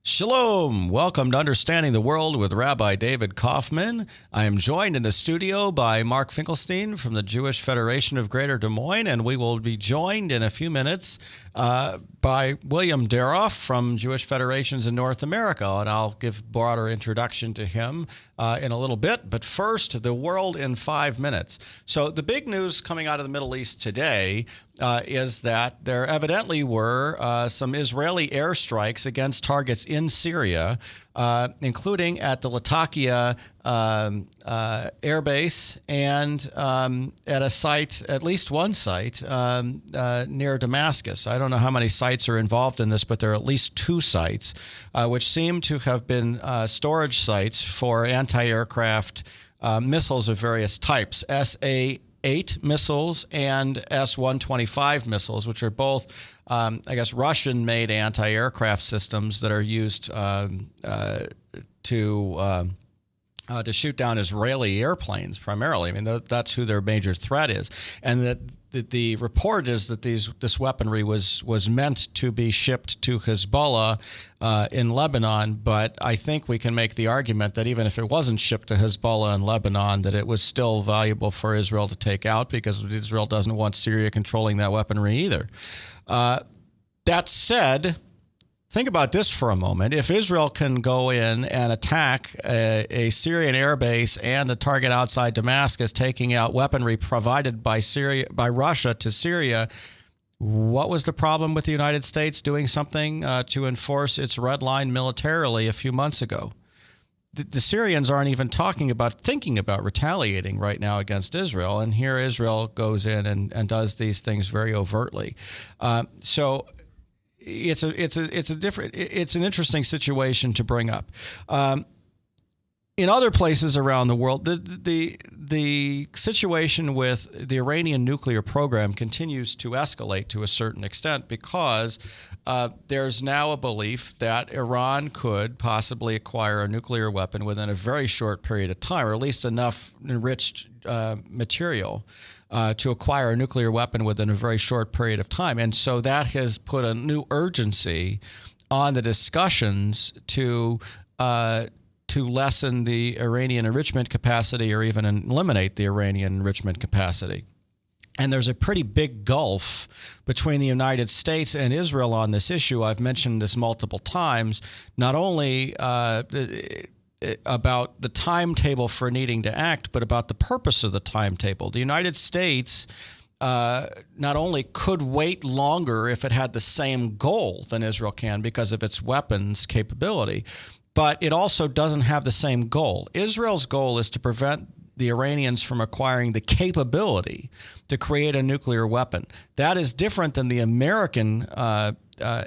Shalom! Welcome to Understanding the World with Rabbi David Kaufman. I am joined in the studio by Mark Finkelstein from the Jewish Federation of Greater Des Moines, and we will be joined in a few minutes by William Daroff from Jewish Federations in North America, and I'll give a broader introduction to him in a little bit. But first, the world in 5 minutes. So the big news coming out of the Middle East today is that there evidently were some Israeli airstrikes against targets in Syria, including at the Latakia air base and at a site, at least one site, near Damascus. I don't know how many sites are involved in this, but there are at least 2 sites, which seem to have been storage sites for anti-aircraft missiles of various types, SA-8 missiles and S-125 missiles, which are both, Russian-made anti-aircraft systems that are used to shoot down Israeli airplanes primarily. I mean, that's who their major threat is. And that the report is that this weaponry was meant to be shipped to Hezbollah in Lebanon, but I think we can make the argument that even if it wasn't shipped to Hezbollah in Lebanon, that it was still valuable for Israel to take out because Israel doesn't want Syria controlling that weaponry either. That said, think about this for a moment. If Israel can go in and attack a Syrian airbase and a target outside Damascus, taking out weaponry provided by Russia to Syria, what was the problem with the United States doing something to enforce its red line militarily a few months ago? The Syrians aren't even thinking about retaliating right now against Israel, and here Israel goes in and does these things very overtly. So it's an interesting situation to bring up. In other places around the world, the situation with the Iranian nuclear program continues to escalate to a certain extent because there's now a belief that Iran could possibly acquire a nuclear weapon within a very short period of time, or at least enough enriched material to acquire a nuclear weapon within a very short period of time. And so that has put a new urgency on the discussions to lessen the Iranian enrichment capacity or even eliminate the Iranian enrichment capacity. And there's a pretty big gulf between the United States and Israel on this issue. I've mentioned this multiple times, not only about the timetable for needing to act, but about the purpose of the timetable. The United States not only could wait longer if it had the same goal than Israel can because of its weapons capability, but it also doesn't have the same goal. Israel's goal is to prevent the Iranians from acquiring the capability to create a nuclear weapon. That is different than the American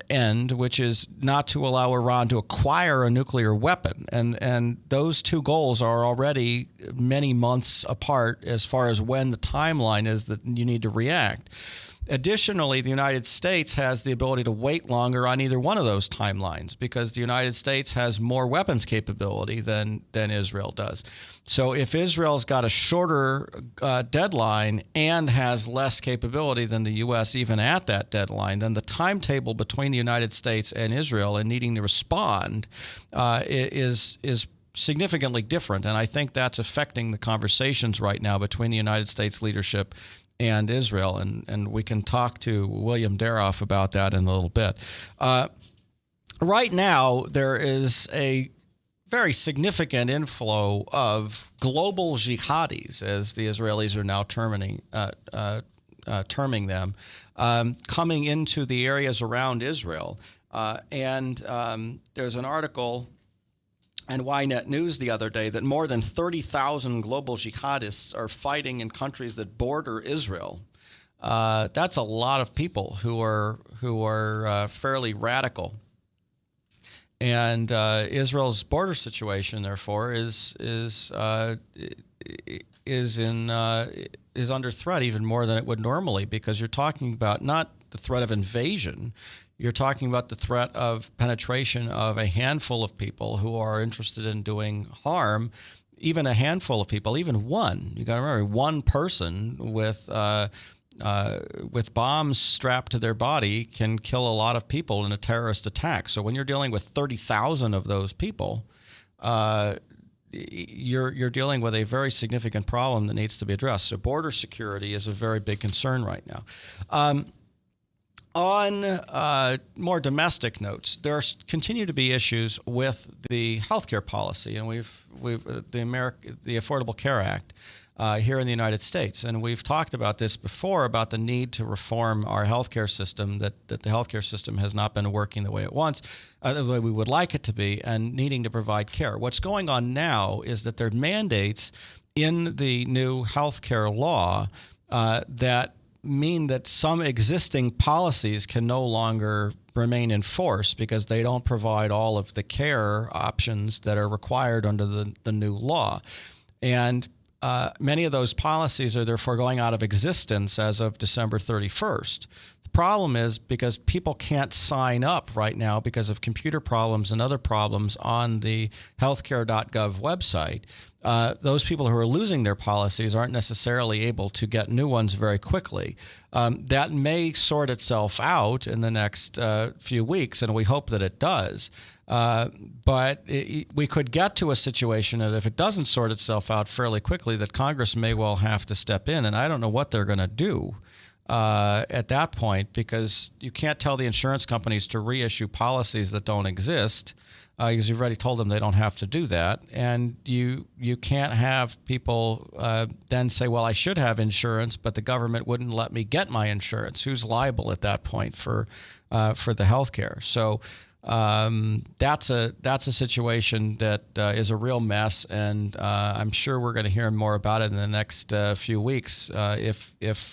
end, which is not to allow Iran to acquire a nuclear weapon. And those two goals are already many months apart as far as when the timeline is that you need to react. Additionally, the United States has the ability to wait longer on either one of those timelines because the United States has more weapons capability than Israel does. So if Israel's got a shorter deadline and has less capability than the U.S. even at that deadline, then the timetable between the United States and Israel in needing to respond is significantly different. And I think that's affecting the conversations right now between the United States leadership and Israel, and we can talk to William Daroff about that in a little bit. Right now, there is a very significant inflow of global jihadis, as the Israelis are now terming them, coming into the areas around Israel. And there's an article and Ynet News the other day that more than 30,000 global jihadists are fighting in countries that border Israel. That's a lot of people who are fairly radical. And Israel's border situation, therefore, is under threat even more than it would normally, because you're talking about not the threat of invasion. You're talking about the threat of penetration of a handful of people who are interested in doing harm. Even a handful of people, even one. You got to remember, one person with with bombs strapped to their body can kill a lot of people in a terrorist attack. So when you're dealing with 30,000 of those people, you're dealing with a very significant problem that needs to be addressed. So border security is a very big concern right now. On more domestic notes, there continue to be issues with the healthcare policy, and we've the Affordable Care Act here in the United States, and we've talked about this before about the need to reform our healthcare system. That the healthcare system has not been working the way it wants, the way we would like it to be, and needing to provide care. What's going on now is that there are mandates in the new healthcare law that mean that some existing policies can no longer remain in force because they don't provide all of the care options that are required under the new law. And many of those policies are therefore going out of existence as of December 31st. The problem is because people can't sign up right now because of computer problems and other problems on the healthcare.gov website. Those people who are losing their policies aren't necessarily able to get new ones very quickly. That may sort itself out in the next few weeks, and we hope that it does. But we could get to a situation that if it doesn't sort itself out fairly quickly, that Congress may well have to step in, and I don't know what they're going to do at that point, because you can't tell the insurance companies to reissue policies that don't exist. Because you've already told them they don't have to do that. And you can't have people then say, well, I should have insurance, but the government wouldn't let me get my insurance. Who's liable at that point for the health care? So that's a situation that is a real mess, and I'm sure we're going to hear more about it in the next few weeks if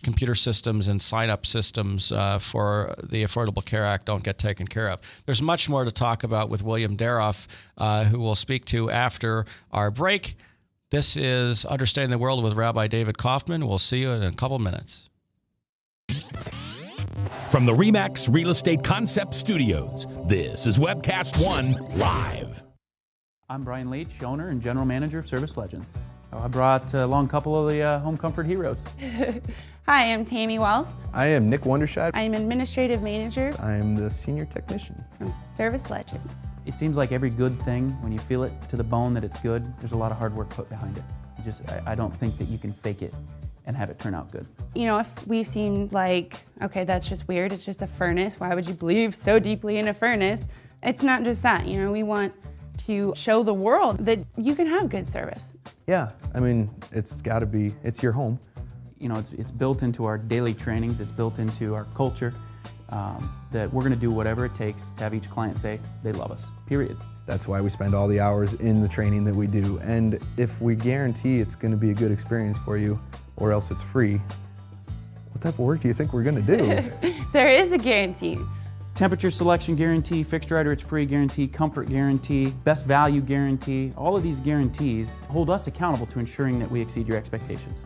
computer systems and sign-up systems for the Affordable Care Act don't get taken care of. There's much more to talk about with William Daroff, who we'll speak to after our break. This is Understanding the World with Rabbi David Kaufman. We'll see you in a couple minutes. From the RE/MAX Real Estate Concept Studios, this is Webcast One Live. I'm Brian Leach, owner and general manager of Service Legends. I brought along a couple of the home comfort heroes. Hi, I'm Tammy Wells. I am Nick Wondershide. I'm administrative manager I am the senior technician from Service Legends. It seems like every good thing, when you feel it to the bone that it's good, there's a lot of hard work put behind it. I don't think that you can fake it and have it turn out good. You know, if we seem like, okay, that's just weird, it's just a furnace, why would you believe so deeply in a furnace? It's not just that, you know, we want to show the world that you can have good service. Yeah, I mean, it's got to be, it's your home. You know, it's built into our daily trainings, it's built into our culture, that we're gonna do whatever it takes to have each client say they love us, period. That's why we spend all the hours in the training that we do. And if we guarantee it's gonna be a good experience for you, or else it's free, what type of work do you think we're gonna do? There is a guarantee. Temperature selection guarantee, fixed right or it's free guarantee, comfort guarantee, best value guarantee. All of these guarantees hold us accountable to ensuring that we exceed your expectations.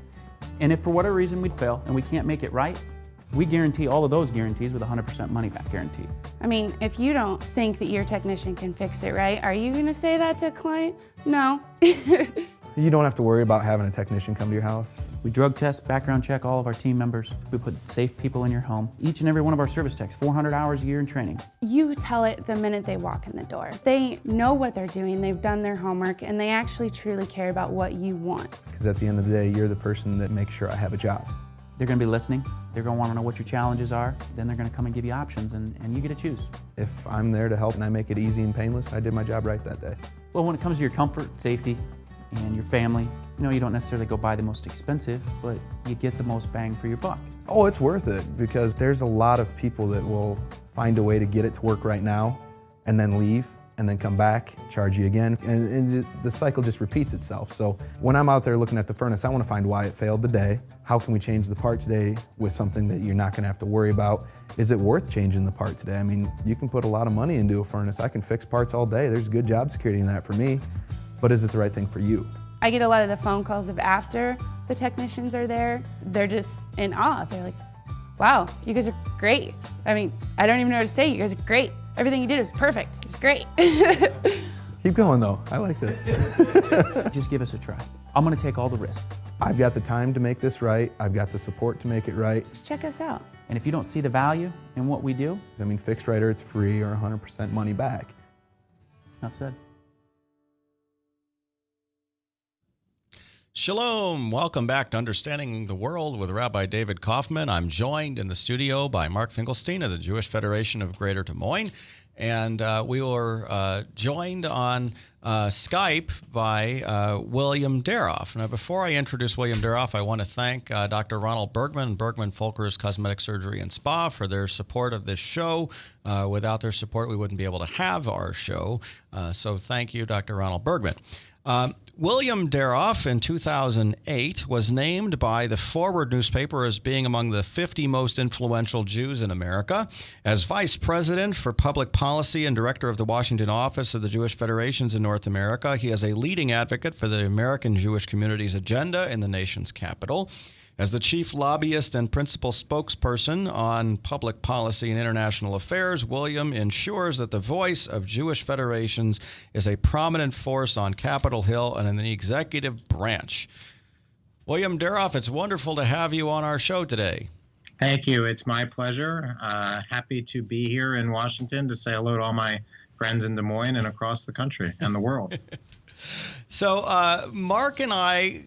And if for whatever reason we'd fail and we can't make it right, we guarantee all of those guarantees with a 100% money back guarantee. I mean, if you don't think that your technician can fix it right, are you gonna say that to a client? No. You don't have to worry about having a technician come to your house. We drug test, background check all of our team members. We put safe people in your home. Each and every one of our service techs, 400 hours a year in training. You tell it the minute they walk in the door. They know what they're doing, they've done their homework, and they actually truly care about what you want. Because at the end of the day, you're the person that makes sure I have a job. They're gonna be listening. They're gonna wanna know what your challenges are. Then they're gonna come and give you options, and you get to choose. If I'm there to help and I make it easy and painless, I did my job right that day. Well, when it comes to your comfort, safety, and your family, you know, you don't necessarily go buy the most expensive, but you get the most bang for your buck. Oh, it's worth it, because there's a lot of people that will find a way to get it to work right now and then leave and then come back, charge you again, and the cycle just repeats itself. So when I'm out there looking at the furnace, I want to find why it failed today. How can we change the part today with something that you're not going to have to worry about? Is it worth changing the part today? I mean, you can put a lot of money into a furnace. I can fix parts all day. There's good job security in that for me, but is it the right thing for you? I get a lot of the phone calls of after the technicians are there. They're just in awe. They're like, wow, you guys are great. I mean, I don't even know what to say. You guys are great. Everything you did was perfect. It was great. Keep going, though. I like this. Just give us a try. I'm going to take all the risk. I've got the time to make this right. I've got the support to make it right. Just check us out. And if you don't see the value in what we do, I mean, fixed right or it's free or 100% money back. enough said. Shalom. Welcome back to Understanding the World with Rabbi David Kaufman. I'm joined in the studio by Mark Finkelstein of the Jewish Federation of Greater Des Moines. And we were joined on Skype by William Daroff. Now, before I introduce William Daroff, I want to thank Dr. Ronald Bergman, Bergman Folkers Cosmetic Surgery and Spa, for their support of this show. Without their support, we wouldn't be able to have our show. So thank you, Dr. Ronald Bergman. William Daroff in 2008 was named by the Forward newspaper as being among the 50 most influential Jews in America. As Vice President for Public Policy and Director of the Washington Office of the Jewish Federations in North America, he is a leading advocate for the American Jewish community's agenda in the nation's capital. As the chief lobbyist and principal spokesperson on public policy and international affairs, William ensures that the voice of Jewish federations is a prominent force on Capitol Hill and in the executive branch. William Daroff, it's wonderful to have you on our show today. Thank you. It's my pleasure. Happy to be here in Washington to say hello to all my friends in Des Moines and across the country and the world. So Mark and I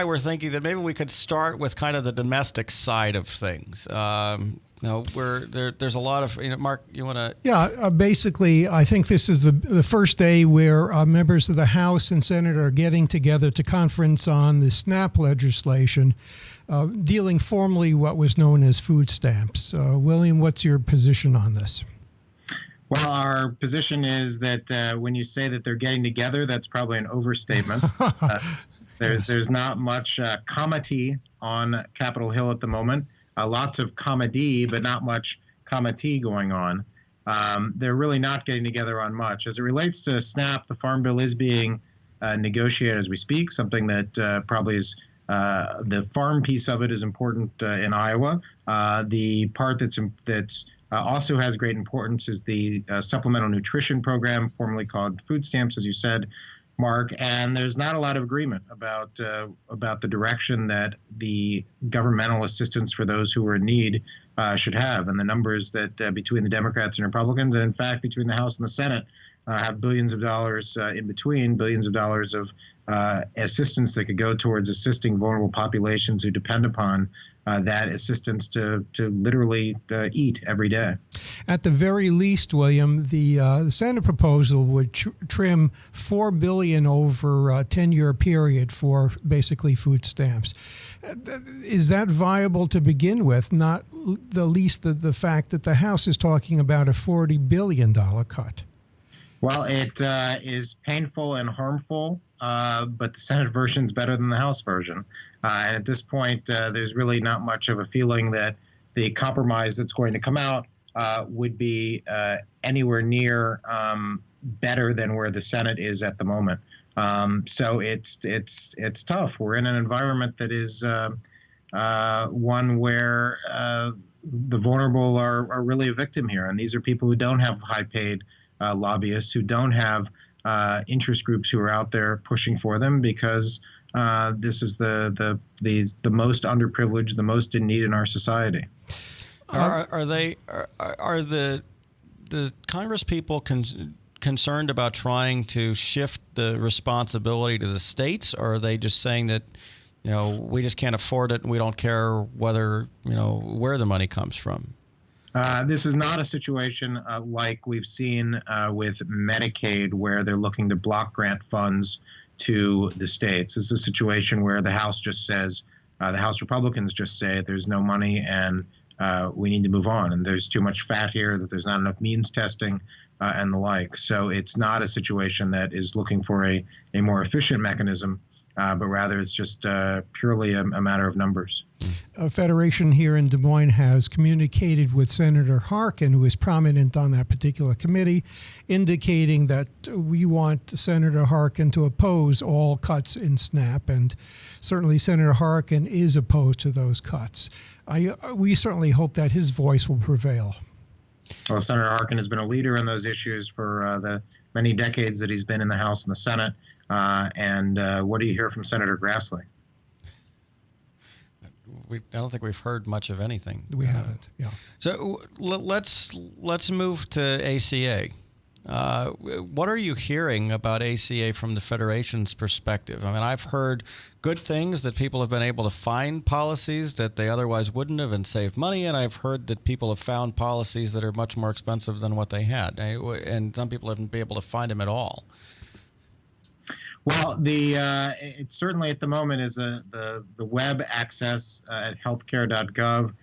were thinking that maybe we could start with kind of the domestic side of things. There's a lot of, Mark, you want to? Yeah, basically, I think this is the first day where members of the House and Senate are getting together to conference on the SNAP legislation, dealing formally what was known as food stamps. William, what's your position on this? Well, our position is that when you say that they're getting together, that's probably an overstatement. There's not much comity on Capitol Hill at the moment. Lots of comedy, but not much comity going on. They're really not getting together on much. As it relates to SNAP, the Farm Bill is being negotiated as we speak, something that probably is the farm piece of it is important in Iowa. The part that's also has great importance is the Supplemental Nutrition Program, formerly called food stamps, as you said, Mark, and there's not a lot of agreement about the direction that the governmental assistance for those who are in need should have, and the numbers that between the Democrats and Republicans, and in fact between the House and the Senate, have billions of dollars in between, billions of dollars of assistance that could go towards assisting vulnerable populations who depend upon that assistance to literally eat every day. At the very least, William, the Senate proposal would trim $4 billion over a 10-year period for basically food stamps. Is that viable to begin with? Not the least the fact that the House is talking about a $40 billion cut. Well, it is painful and harmful, but the Senate version is better than the House version. And at this point, there's really not much of a feeling that the compromise that's going to come out would be anywhere near better than where the Senate is at the moment. So it's tough. We're in an environment that is one where the vulnerable are really a victim here. And these are people who don't have high-paid lobbyists, who don't have interest groups who are out there pushing for them, because this is the most underprivileged, the most in need in our society. Are the Congress people concerned about trying to shift the responsibility to the states, or are they just saying that we just can't afford it and we don't care whether where the money comes from? This is not a situation like we've seen with Medicaid, where they're looking to block grant funds to the states. This is a situation where the House just says, the House Republicans just say there's no money and we need to move on. And there's too much fat here, that there's not enough means testing and the like. So it's not a situation that is looking for a more efficient mechanism, but rather it's just purely a matter of numbers. A federation here in Des Moines has communicated with Senator Harkin, who is prominent on that particular committee, indicating that we want Senator Harkin to oppose all cuts in SNAP, and certainly Senator Harkin is opposed to those cuts. We certainly hope that his voice will prevail. Well, Senator Harkin has been a leader in those issues for the many decades that he's been in the House and the Senate. And what do you hear from Senator Grassley? I don't think we've heard much of anything. We haven't, yeah. So let's move to ACA. What are you hearing about ACA from the Federation's perspective? I mean, I've heard good things, that people have been able to find policies that they otherwise wouldn't have and save money, and I've heard that people have found policies that are much more expensive than what they had, and some people haven't been able to find them at all. Well, it certainly at the moment is the web access at healthcare.gov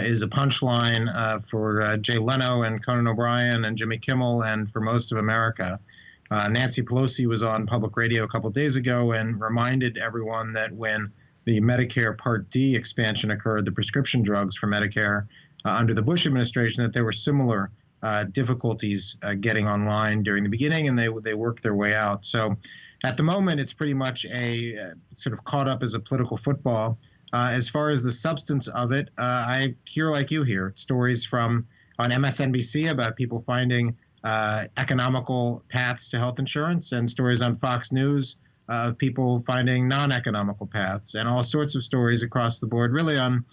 is a punchline for Jay Leno and Conan O'Brien and Jimmy Kimmel and for most of America. Nancy Pelosi was on public radio a couple of days ago and reminded everyone that when the Medicare Part D expansion occurred, the prescription drugs for Medicare under the Bush administration, that there were similar difficulties getting online during the beginning, and they worked their way out. So at the moment, it's pretty much a sort of caught up as a political football. As far as the substance of it, I hear, like you hear, stories on MSNBC about people finding economical paths to health insurance, and stories on Fox News of people finding non-economical paths, and all sorts of stories across the board, really on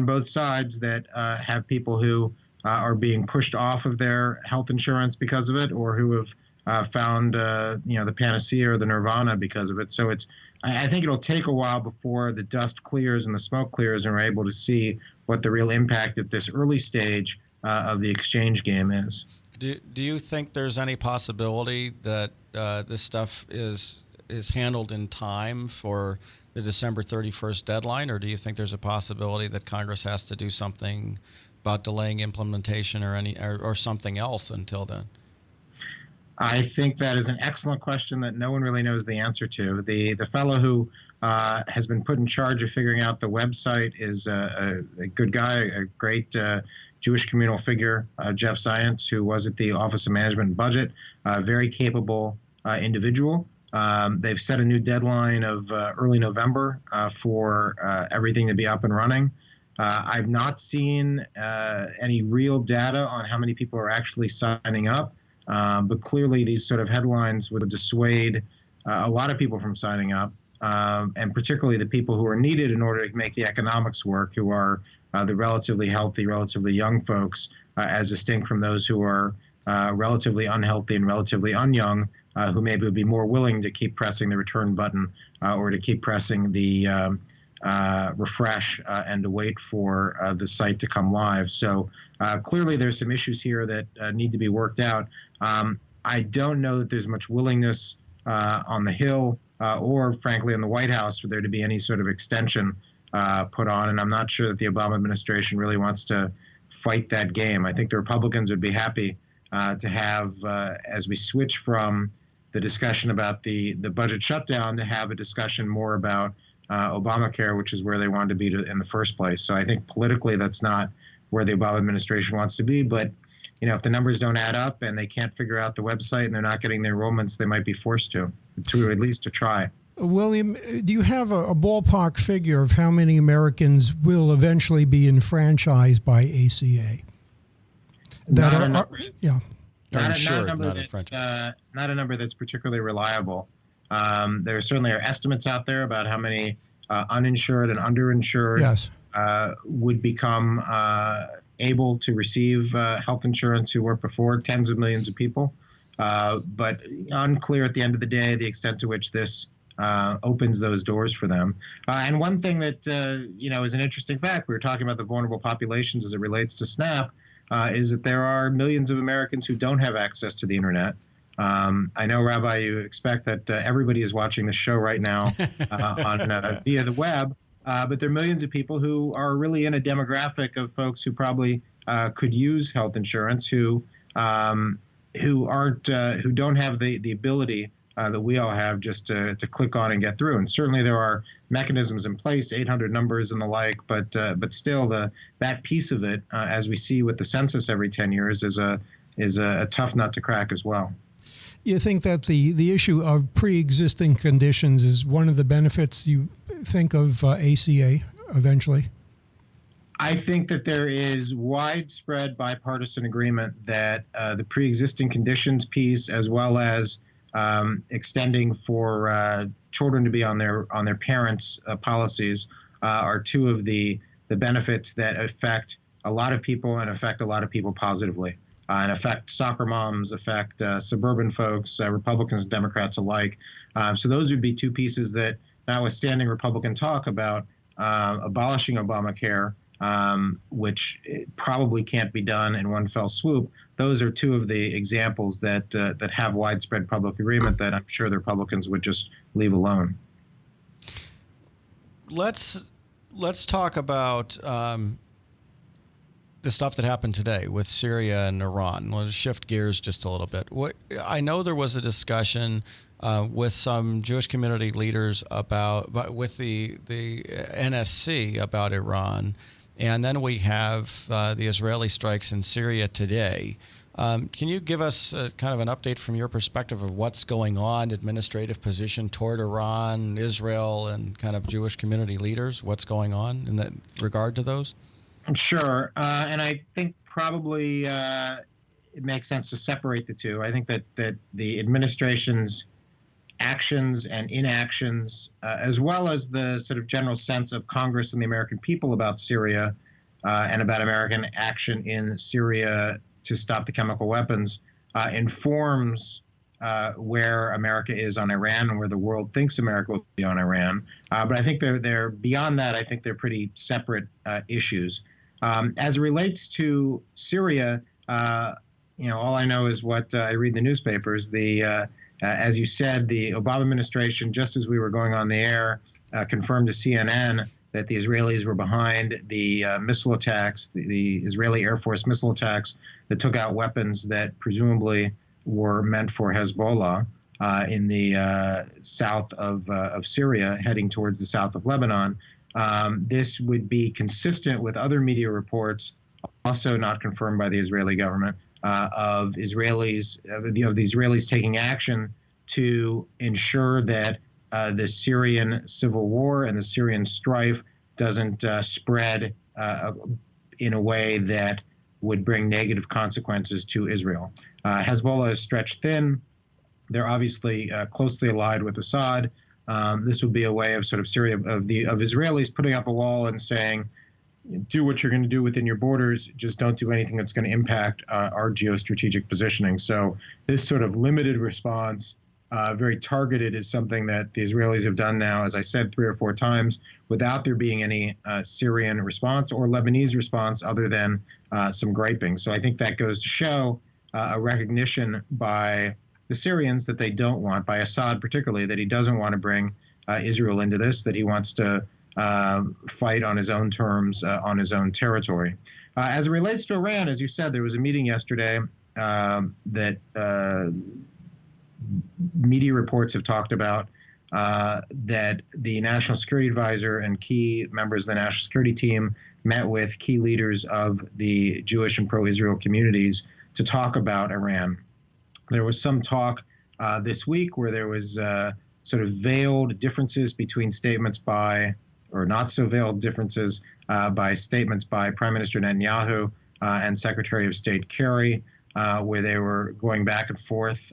both sides, that have people who are being pushed off of their health insurance because of it, or who have found the panacea or the nirvana because of it. So I think it'll take a while before the dust clears and the smoke clears, and we're able to see what the real impact at this early stage of the exchange game is. Do you think there's any possibility that this stuff is handled in time for the December 31st deadline, or do you think there's a possibility that Congress has to do something about delaying implementation or something else until then? I think that is an excellent question that no one really knows the answer to. The fellow who has been put in charge of figuring out the website is a good guy, a great Jewish communal figure, Jeff Zients, who was at the Office of Management and Budget, a very capable individual. They've set a new deadline of early November for everything to be up and running. I've not seen any real data on how many people are actually signing up. But clearly these sort of headlines would dissuade a lot of people from signing up, and particularly the people who are needed in order to make the economics work, who are the relatively healthy, relatively young folks, as distinct from those who are relatively unhealthy and relatively unyoung, who maybe would be more willing to keep pressing the return button or to keep pressing the refresh and to wait for the site to come live. So clearly there's some issues here that need to be worked out. I don't know that there's much willingness on the Hill or, frankly, in the White House for there to be any sort of extension put on, and I'm not sure that the Obama administration really wants to fight that game. I think the Republicans would be happy to have, as we switch from the discussion about the budget shutdown, to have a discussion more about Obamacare, which is where they wanted to be in the first place. So I think politically that's not where the Obama administration wants to be, but if the numbers don't add up and they can't figure out the website and they're not getting the enrollments, they might be forced to at least to try. William, do you have a ballpark figure of how many Americans will eventually be enfranchised by ACA? Not a number that's particularly reliable. There certainly are estimates out there about how many uninsured and underinsured would become able to receive health insurance who weren't before, tens of millions of people. But unclear at the end of the day the extent to which this opens those doors for them. And one thing that is an interesting fact, we were talking about the vulnerable populations as it relates to SNAP, is that there are millions of Americans who don't have access to the internet. I know, Rabbi, you expect that everybody is watching this show right now via the web, but there are millions of people who are really in a demographic of folks who probably could use health insurance, who don't have the ability that we all have just to click on and get through. And certainly there are mechanisms in place, 800 numbers and the like, but still that piece of it, as we see with the census every 10 years, is a tough nut to crack as well. You think that the issue of pre-existing conditions is one of the benefits you think of ACA eventually? I think that there is widespread bipartisan agreement that the pre-existing conditions piece, as well as extending for children to be on their parents' policies, are two of the benefits that affect a lot of people and affect a lot of people positively, and affect soccer moms, affect suburban folks, Republicans and Democrats alike. So those would be two pieces that, notwithstanding Republican talk about abolishing Obamacare, which probably can't be done in one fell swoop, those are two of the examples that have widespread public agreement that I'm sure the Republicans would just leave alone. Let's talk about the stuff that happened today with Syria and Iran. Let's shift gears just a little bit. I know there was a discussion with some Jewish community leaders with the NSC about Iran, and then we have the Israeli strikes in Syria today. Can you give us kind of an update from your perspective of what's going on, administrative position toward Iran, Israel, and kind of Jewish community leaders? What's going on in that regard to those? Sure. And I think probably it makes sense to separate the two. I think that the administration's actions and inactions, as well as the sort of general sense of Congress and the American people about Syria and about American action in Syria to stop the chemical weapons, informs where America is on Iran and where the world thinks America will be on Iran. But I think they're beyond that. I think they're pretty separate issues. As it relates to Syria, all I know is what I read in the newspapers. As you said, the Obama administration, just as we were going on the air, confirmed to CNN that the Israelis were behind the missile attacks, the Israeli Air Force missile attacks that took out weapons that presumably were meant for Hezbollah in the south of Syria, heading towards the south of Lebanon. This would be consistent with other media reports, also not confirmed by the Israeli government, of the Israelis taking action to ensure that the Syrian civil war and the Syrian strife doesn't spread in a way that would bring negative consequences to Israel. Hezbollah is stretched thin. They're obviously closely allied with Assad. This would be a way of sort of Syria of Israelis putting up a wall and saying, do what you're going to do within your borders, just don't do anything that's going to impact our geostrategic positioning. So this sort of limited response, very targeted, is something that the Israelis have done now, as I said, 3 or 4 times, without there being any Syrian response or Lebanese response other than some griping. So I think that goes to show a recognition by the Syrians that they don't want, by Assad particularly, that he doesn't want to bring Israel into this, that he wants to fight on his own terms, on his own territory. As it relates to Iran, as you said, there was a meeting yesterday that media reports have talked about, that the National Security Advisor and key members of the National Security Team met with key leaders of the Jewish and pro-Israel communities to talk about Iran. There was some talk this week where there was sort of veiled differences between statements by, or not so veiled differences by statements by Prime Minister Netanyahu and Secretary of State Kerry, where they were going back and forth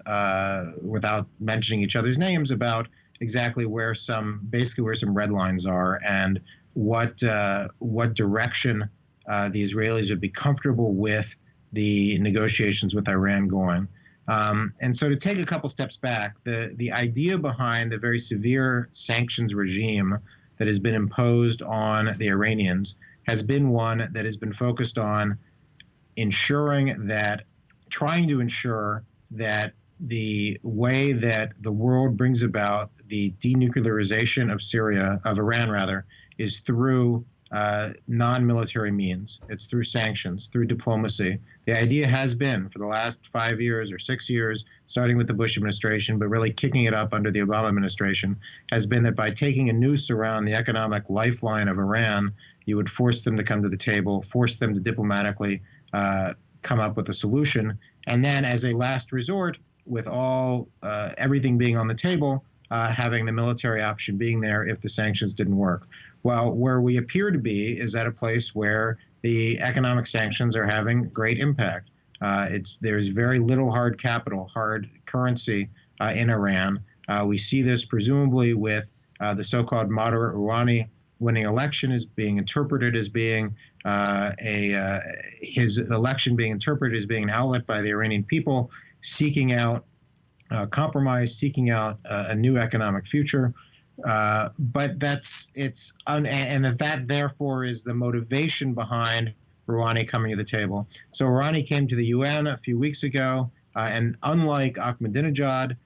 without mentioning each other's names about exactly where some red lines are and what direction the Israelis would be comfortable with the negotiations with Iran going. And so to take a couple steps back, the idea behind the very severe sanctions regime that has been imposed on the Iranians has been one that has been focused on trying to ensure that the way that the world brings about the denuclearization of Iran, is through non-military means. It's through sanctions, through diplomacy. The idea has been for the last 5 years or 6 years, starting with the Bush administration, but really kicking it up under the Obama administration, has been that by taking a noose around the economic lifeline of Iran, you would force them to come to the table, force them to diplomatically come up with a solution. And then as a last resort, with everything being on the table, having the military option being there if the sanctions didn't work. Well, where we appear to be is at a place where the economic sanctions are having great impact. There's very little hard capital, hard currency in Iran. We see this presumably with the so-called moderate Rouhani winning election is being interpreted as being his election being interpreted as being an outlet by the Iranian people seeking out compromise, seeking out a new economic future. But that therefore is the motivation behind Rouhani coming to the table. So Rouhani came to the UN a few weeks ago, and unlike Ahmadinejad,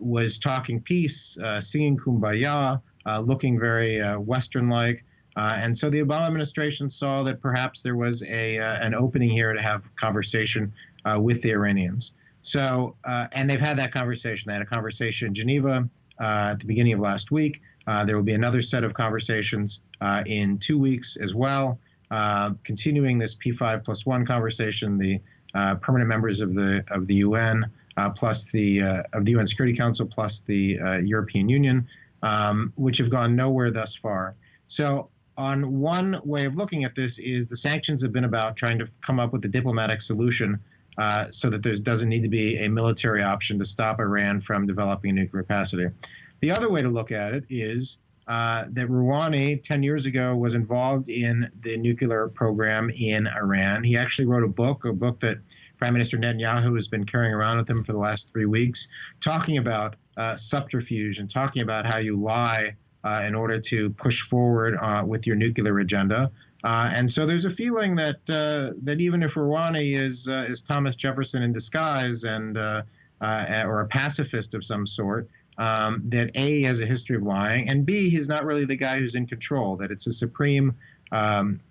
was talking peace, singing Kumbaya, looking very Western-like. And so the Obama administration saw that perhaps there was an opening here to have conversation with the Iranians. So, and they've had that conversation. They had a conversation in Geneva at the beginning of last week. There will be another set of conversations in 2 weeks as well, continuing this P5+1 conversation. The permanent members of the UN plus of the UN Security Council plus the European Union, which have gone nowhere thus far. So on one way of looking at this is the sanctions have been about trying to come up with a diplomatic solution so that there doesn't need to be a military option to stop Iran from developing a nuclear capacity. The other way to look at it is that Rouhani 10 years ago was involved in the nuclear program in Iran. He actually wrote a book that Prime Minister Netanyahu has been carrying around with him for the last 3 weeks, talking about subterfuge and talking about how you lie in order to push forward with your nuclear agenda. And so there's a feeling that that even if Rouhani is Thomas Jefferson in disguise and or a pacifist of some sort, that A, has a history of lying, and B, he's not really the guy who's in control, that it's a supreme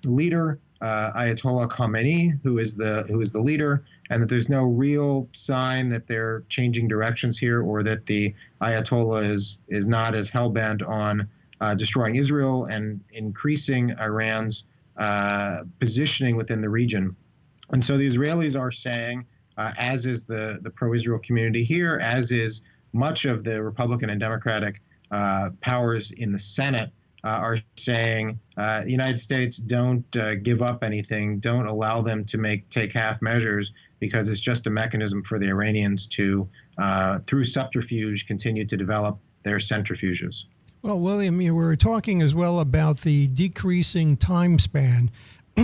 leader, Ayatollah Khamenei, who is the leader, and that there's no real sign that they're changing directions here, or that the Ayatollah is not as hell-bent on destroying Israel and increasing Iran's positioning within the region. And so the Israelis are saying, as is the pro-Israel community here, as is much of the Republican and Democratic powers in the Senate, are saying the United States don't give up anything, don't allow them to take half measures, because it's just a mechanism for the Iranians to, through subterfuge, continue to develop their centrifuges. Well, William, you were talking as well about the decreasing time span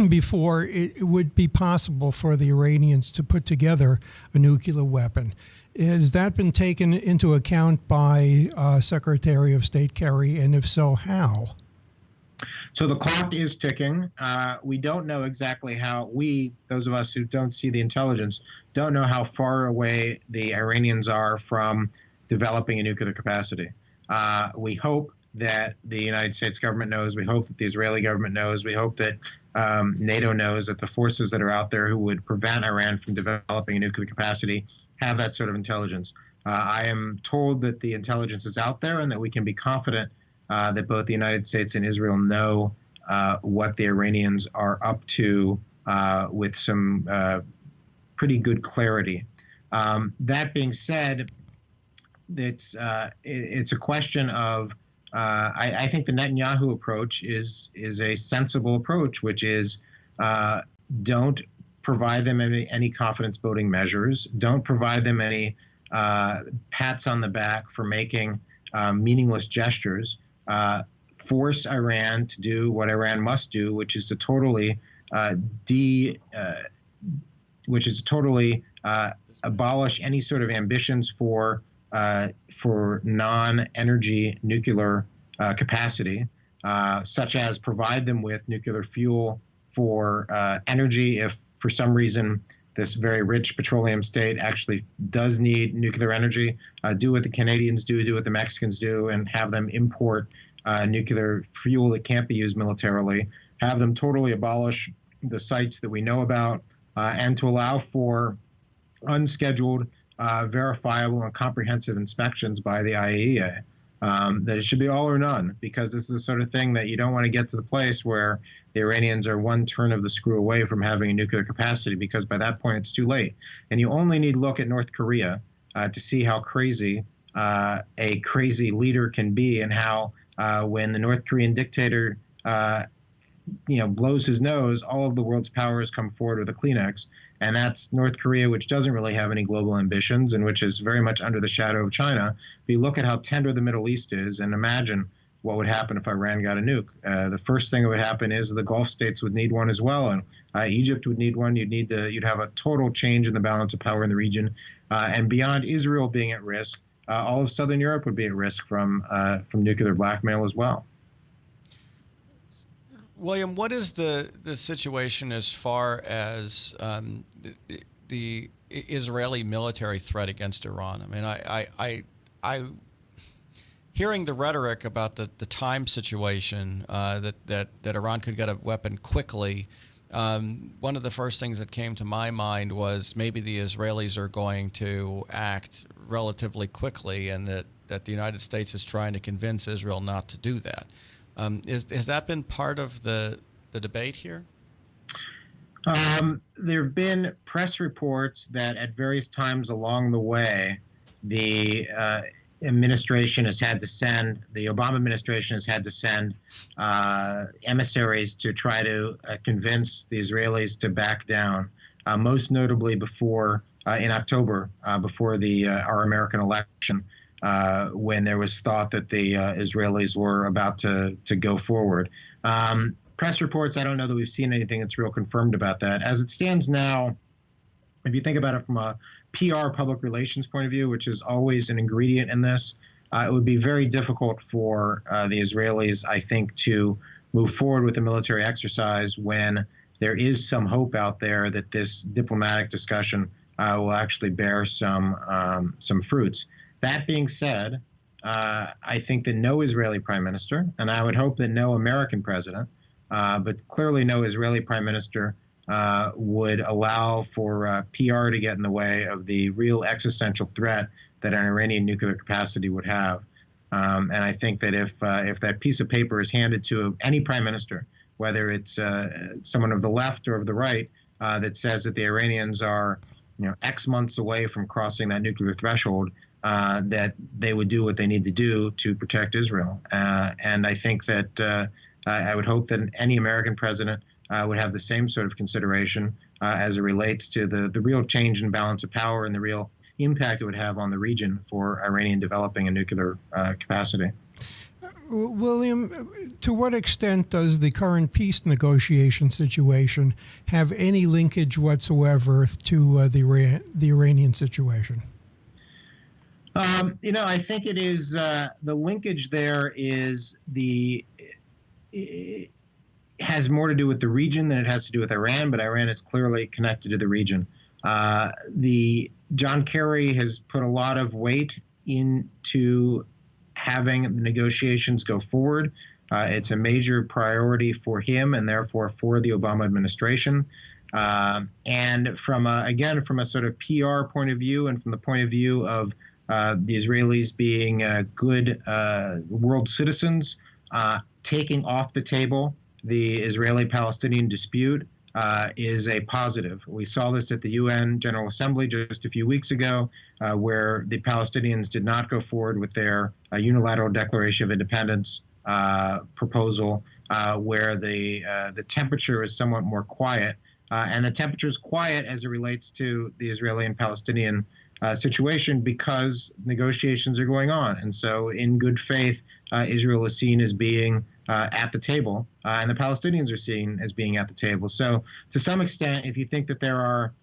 before it would be possible for the Iranians to put together a nuclear weapon. Has that been taken into account by Secretary of State Kerry, and if so, how? So the clock is ticking. We don't know exactly how those of us who don't see the intelligence, don't know how far away the Iranians are from developing a nuclear capacity. We hope that the United States government knows. We hope that the Israeli government knows. We hope that NATO knows, that the forces that are out there who would prevent Iran from developing a nuclear capacity have that sort of intelligence. I am told that the intelligence is out there and that we can be confident that both the United States and Israel know what the Iranians are up to with some pretty good clarity. That being said, it's a question of, I think the Netanyahu approach is a sensible approach, which is don't provide them any confidence building measures, don't provide them any pats on the back for making meaningless gestures, force Iran to do what Iran must do, which is to totally abolish any sort of ambitions for non-energy nuclear capacity, such as provide them with nuclear fuel for energy if for some reason this very rich petroleum state actually does need nuclear energy, do what the Canadians do what the Mexicans do, and have them import nuclear fuel that can't be used militarily, have them totally abolish the sites that we know about, and to allow for unscheduled, verifiable, and comprehensive inspections by the IAEA. That it should be all or none, because this is the sort of thing that you don't want to get to the place where the Iranians are one turn of the screw away from having a nuclear capacity, because by that point it's too late. And you only need to look at North Korea to see how crazy a crazy leader can be, and how when the North Korean dictator blows his nose, all of the world's powers come forward with a Kleenex. And that's North Korea, which doesn't really have any global ambitions and which is very much under the shadow of China. If you look at how tender the Middle East is and imagine what would happen if Iran got a nuke. The first thing that would happen is the Gulf states would need one as well. And Egypt would need one. You'd have a total change in the balance of power in the region. And beyond Israel being at risk, all of Southern Europe would be at risk from nuclear blackmail as well. William, what is the situation as far as the Israeli military threat against Iran? I mean, I hearing the rhetoric about the time situation that Iran could get a weapon quickly. One of the first things that came to my mind was maybe the Israelis are going to act relatively quickly, and that the United States is trying to convince Israel not to do that. Has that been part of the debate here? There have been press reports that at various times along the way, the administration has had to send, the Obama administration has had to send emissaries to try to convince the Israelis to back down, most notably before, in October, before our American election, when there was thought that the Israelis were about to go forward. Press reports, I don't know that we've seen anything that's real confirmed about that. As it stands now, if you think about it from a PR public relations point of view, which is always an ingredient in this, it would be very difficult for the Israelis, I think, to move forward with a military exercise when there is some hope out there that this diplomatic discussion will actually bear some fruits. That being said, I think that no Israeli prime minister, and I would hope that no American president, but clearly no Israeli prime minister would allow for PR to get in the way of the real existential threat that an Iranian nuclear capacity would have. And I think that if that piece of paper is handed to any prime minister, whether it's someone of the left or of the right, that says that the Iranians are X months away from crossing that nuclear threshold, that they would do what they need to do to protect Israel. And I think that I would hope that any American president would have the same sort of consideration as it relates to the real change in balance of power and the real impact it would have on the region for Iranian developing a nuclear capacity. William, to what extent does the current peace negotiation situation have any linkage whatsoever to the Iranian situation? I think it is the linkage there is it has more to do with the region than it has to do with Iran, but Iran is clearly connected to the region. John Kerry has put a lot of weight into having the negotiations go forward. It's a major priority for him and therefore for the Obama administration. And from a sort of PR point of view and from the point of view of the Israelis being good world citizens, taking off the table the Israeli-Palestinian dispute is a positive. We saw this at the UN General Assembly just a few weeks ago, where the Palestinians did not go forward with their unilateral declaration of independence proposal, where the temperature is somewhat more quiet. And the temperature is quiet as it relates to the Israeli and Palestinian situation because negotiations are going on. And so in good faith, Israel is seen as being at the table, and the Palestinians are seen as being at the table. So to some extent, if you think that there are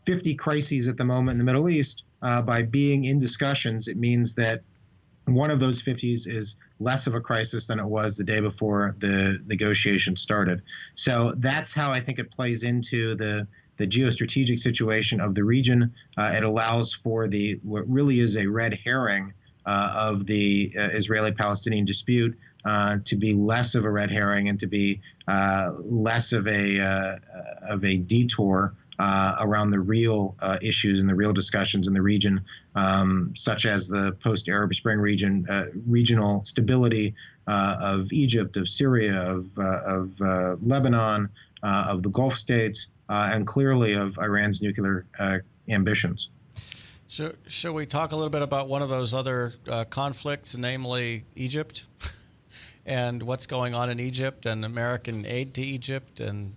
50 crises at the moment in the Middle East, by being in discussions, it means that one of those 50s is less of a crisis than it was the day before the negotiations started. So that's how I think it plays into the geostrategic situation of the region. It allows for what really is a red herring of the Israeli-Palestinian dispute to be less of a red herring and to be less of a detour around the real issues and the real discussions in the region, such as the post-Arab Spring regional stability of Egypt, of Syria, of Lebanon, of the Gulf states, and clearly of Iran's nuclear ambitions. So, shall we talk a little bit about one of those other conflicts, namely Egypt, and what's going on in Egypt and American aid to Egypt, and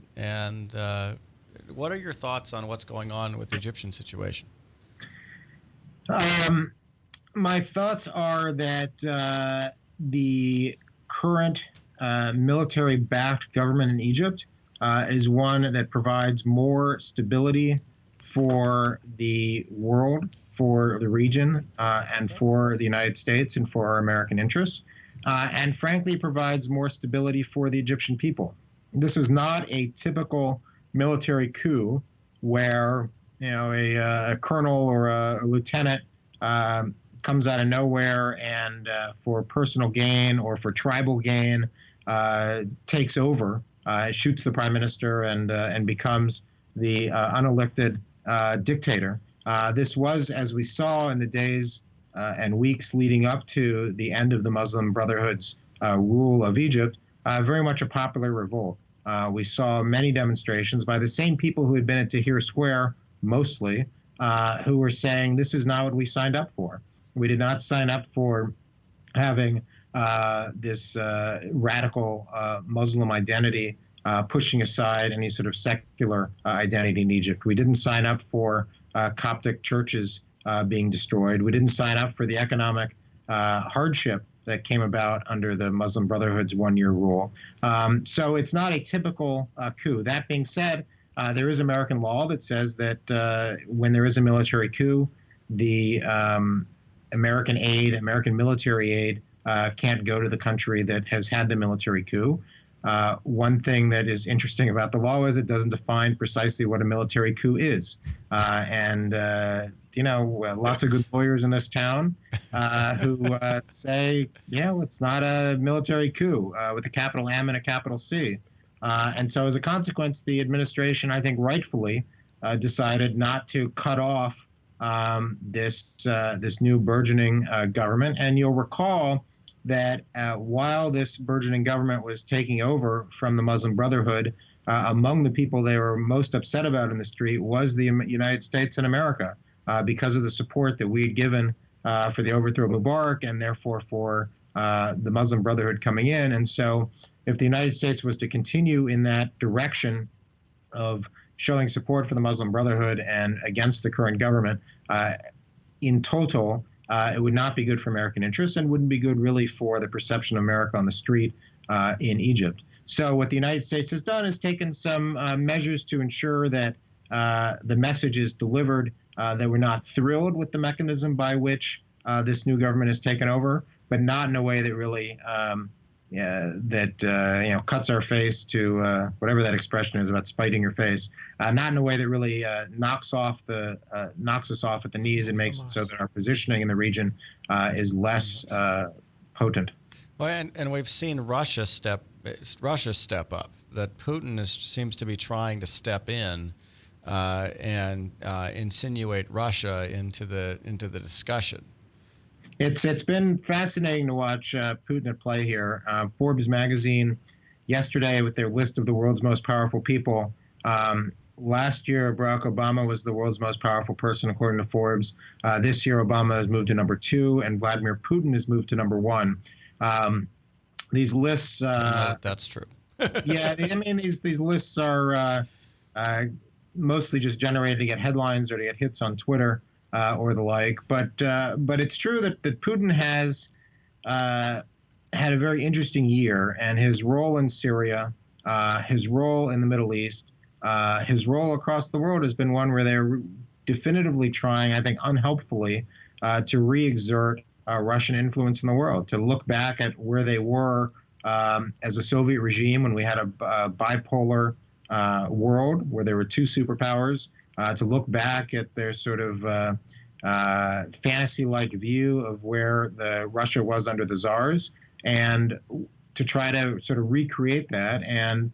what are your thoughts on what's going on with the Egyptian situation? My thoughts are that the current military-backed government in Egypt is one that provides more stability for the world, for the region, and for the United States and for our American interests, and frankly provides more stability for the Egyptian people. This is not a typical military coup where a colonel or a lieutenant comes out of nowhere and for personal gain or for tribal gain takes over, shoots the prime minister, and becomes the unelected dictator. This was, as we saw in the days and weeks leading up to the end of the Muslim Brotherhood's rule of Egypt, very much a popular revolt. We saw many demonstrations by the same people who had been at Tahrir Square, mostly, who were saying, this is not what we signed up for. We did not sign up for having this radical Muslim identity, pushing aside any sort of secular identity in Egypt. We didn't sign up for Coptic churches being destroyed. We didn't sign up for the economic hardship that came about under the Muslim Brotherhood's one-year rule. So it's not a typical coup. That being said, there is American law that says that when there is a military coup, the American aid, American military aid, can't go to the country that has had the military coup. One thing that is interesting about the law is it doesn't define precisely what a military coup is. Lots of good lawyers in this town who say, it's not a military coup with a capital M and a capital C. And so as a consequence, the administration, I think rightfully, decided not to cut off this new burgeoning government. And you'll recall that while this burgeoning government was taking over from the Muslim Brotherhood, among the people they were most upset about in the street was the United States and America, because of the support that we had given for the overthrow of Mubarak and therefore for the Muslim Brotherhood coming in. And so if the United States was to continue in that direction of showing support for the Muslim Brotherhood and against the current government, in total, it would not be good for American interests and wouldn't be good really for the perception of America on the street in Egypt. So what the United States has done is taken some measures to ensure that the message is delivered, that we're not thrilled with the mechanism by which this new government has taken over, but not in a way that really cuts our face to whatever that expression is about spiting your face, not in a way that really knocks us off at the knees and makes it so that our positioning in the region is less potent. Well, and we've seen Russia step up. That Putin seems to be trying to step in and insinuate Russia into the discussion. It's been fascinating to watch Putin at play here. Forbes magazine yesterday, with their list of the world's most powerful people, last year Barack Obama was the world's most powerful person according to Forbes. This year Obama has moved to number 2 and Vladimir Putin has moved to number 1. These lists, that's true. These lists are mostly just generated to get headlines or to get hits on Twitter or the like. But it's true that Putin has had a very interesting year, and his role in Syria, his role in the Middle East, his role across the world has been one where they're definitively trying, I think unhelpfully, to re-exert Russian influence in the world, to look back at where they were as a Soviet regime when we had a bipolar world where there were two superpowers, to look back at their sort of fantasy-like view of where the Russia was under the czars, and to try to sort of recreate that. And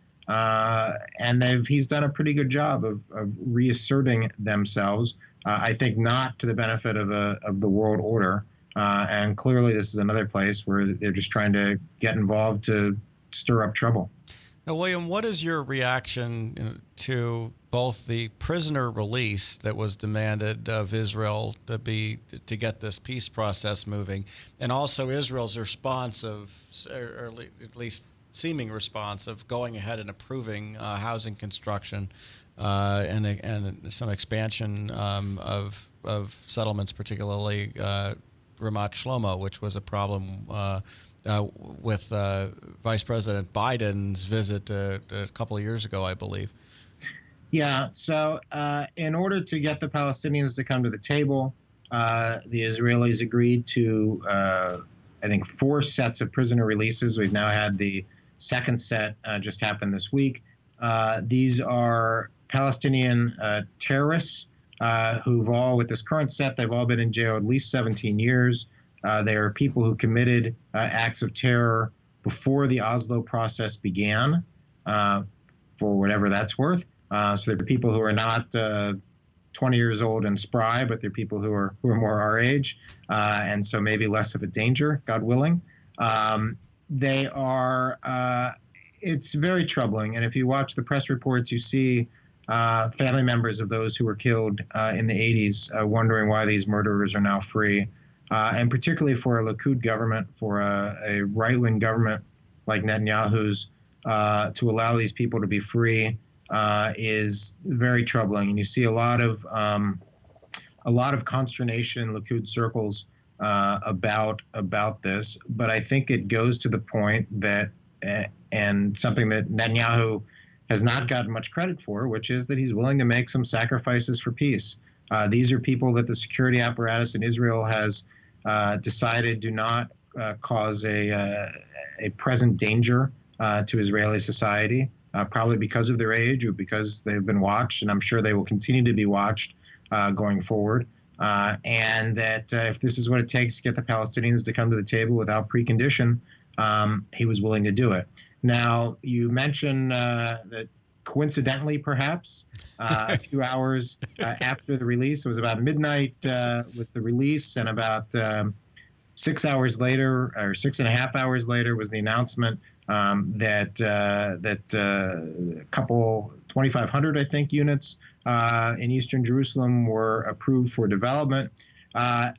he's done a pretty good job of reasserting themselves. I think not to the benefit of the world order. And clearly, this is another place where they're just trying to get involved to stir up trouble. Now, William, what is your reaction to both the prisoner release that was demanded of Israel to get this peace process moving, and also Israel's response or at least seeming response of going ahead and approving housing construction and some expansion of settlements, particularly Ramat Shlomo, which was a problem with Vice President Biden's visit a couple of years ago, I believe. Yeah, so in order to get the Palestinians to come to the table, the Israelis agreed to, I think, 4 sets of prisoner releases. We've now had the second set just happened this week. These are Palestinian terrorists who've all, with this current set, they've all been in jail at least 17 years. They are people who committed acts of terror before the Oslo process began, for whatever that's worth. So they're people who are not 20 years old and spry, but they're people who are more our age, and so maybe less of a danger, God willing. They are. It's very troubling, and if you watch the press reports, you see family members of those who were killed in the 80s wondering why these murderers are now free. And particularly for a Likud government, for a right-wing government like Netanyahu's, to allow these people to be free is very troubling. And you see a lot of consternation in Likud circles about this. But I think it goes to the point that, and something that Netanyahu has not gotten much credit for, which is that he's willing to make some sacrifices for peace. These are people that the security apparatus in Israel has decided do not cause a present danger to Israeli society, probably because of their age or because they've been watched, and I'm sure they will continue to be watched going forward. And that if this is what it takes to get the Palestinians to come to the table without precondition, he was willing to do it. Now, you mentioned that coincidentally, perhaps, a few hours after the release, it was about midnight was the release, and about 6 hours later, or 6.5 hours later, was the announcement that a couple 2,500, I think, units in eastern Jerusalem were approved for development.